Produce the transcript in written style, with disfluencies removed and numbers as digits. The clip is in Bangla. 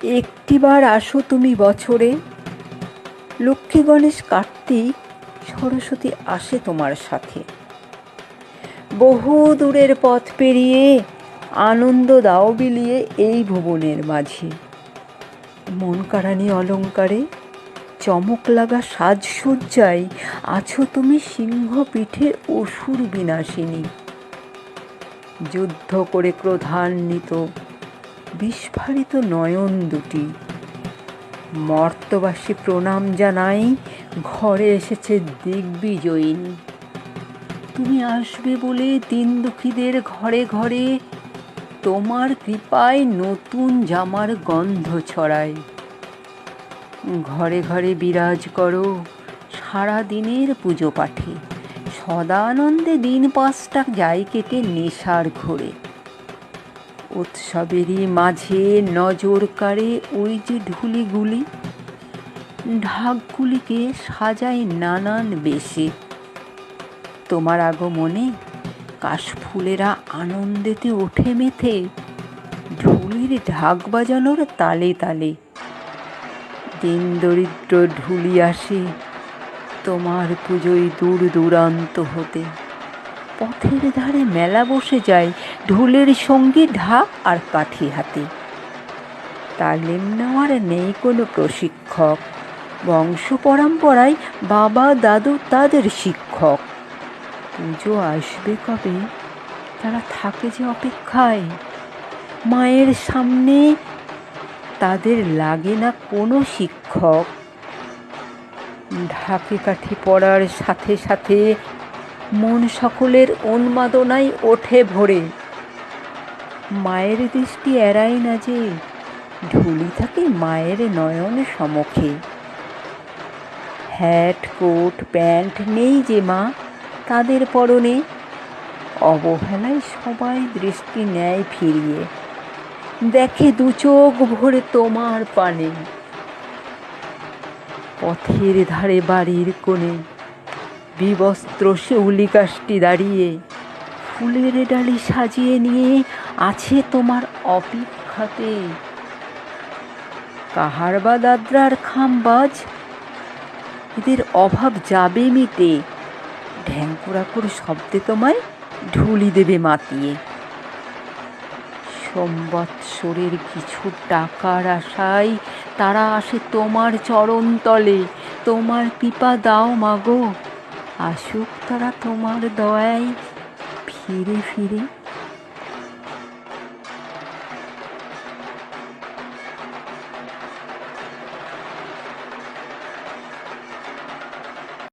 একটিবার আসো তুমি বছরে, লক্ষ্মী গণেশ কার্তিক সরস্বতী আসে তোমার সাথে। বহু দূরের পথ পেরিয়ে আনন্দ দাও বিলিয়ে এই ভুবনের মাঝে। মন কাড়ানি অলঙ্কারে চমক লাগা সাজসজ্জায় আছো তুমি সিংহ পিঠে অসুর বিনাশিনী। যুদ্ধ করে ক্রোধান্বিত বিস্ফারিত নয়ন দুটি মর্তবাসী প্রণাম জানাই, ঘরে এসেছে দিগ্বিজয়িনী। তুমি আসবে বলে দিন দুঃখীদের ঘরে ঘরে তোমার কৃপায় নতুন জামার গন্ধ ছড়ায়। ঘরে ঘরে বিরাজ করো সারা দিনের পুজো পাঠে, সদানন্দে দিন পাঁচটা যায় কেটে নেশার ঘোরে। উৎসবেরই মাঝে নজর কাড়ে ওই যে ঢুলিগুলি, ঢাকগুলিকে সাজায় নানান বেশে। তোমার আগমনে কাশফুলেরা আনন্দেতে ওঠে মেতে, ঢুলির ঢাক বাজানোর তালে তালে। দিন দরিদ্র ঢুলি আসে তোমার পুজোয় দূর দূরান্ত হতে। পথের ধারে মেলা বসে যায় ঢোলের সঙ্গে ঢাক আর কাঠি হাতে। তালিম নেওয়ার নেই কোনো প্রশিক্ষক, বংশ পরম্পরায় বাবা দাদু তাদের শিক্ষক। পুজো আসবে কবে তারা থাকে যে অপেক্ষায়, মায়ের সামনে তাদের লাগে না কোনো শিক্ষক। ঢাকে কাঠি পড়ার সাথে সাথে মন সকলের উন্মাদনায় ওঠে ভরে। মায়ের দৃষ্টি এড়ায় না যে ঢুলি থাকে মায়ের নয়ন সমুখে। হ্যাট কোট প্যান্ট নেই যে মা তাদের পরনে, অবহেলায় সবাই দৃষ্টি নেয় ফিরিয়ে, দেখে দু চোখ ভরে তোমার পানে। পথের ধারে বাড়ির কোণে বিবস্ত্র শিউলি গাছটি দাঁড়িয়ে, ফুলের ডালি সাজিয়ে নিয়ে আছে তোমার অপেক্ষাতে। কাহার বা দাদরার খামবাজ এদের অভাব যাবে মিটে, ঢ্যাঙ্কুরাকুর শব্দে তোমায় ঢুলি দেবে মাতিয়ে। সম্বৎসরের কিছু টাকার আশায় তারা আসে তোমার চরণ তলে। তোমার কৃপা দাও মাগো, আসুক তারা তোমার দয়ায় ফিরে ফিরে।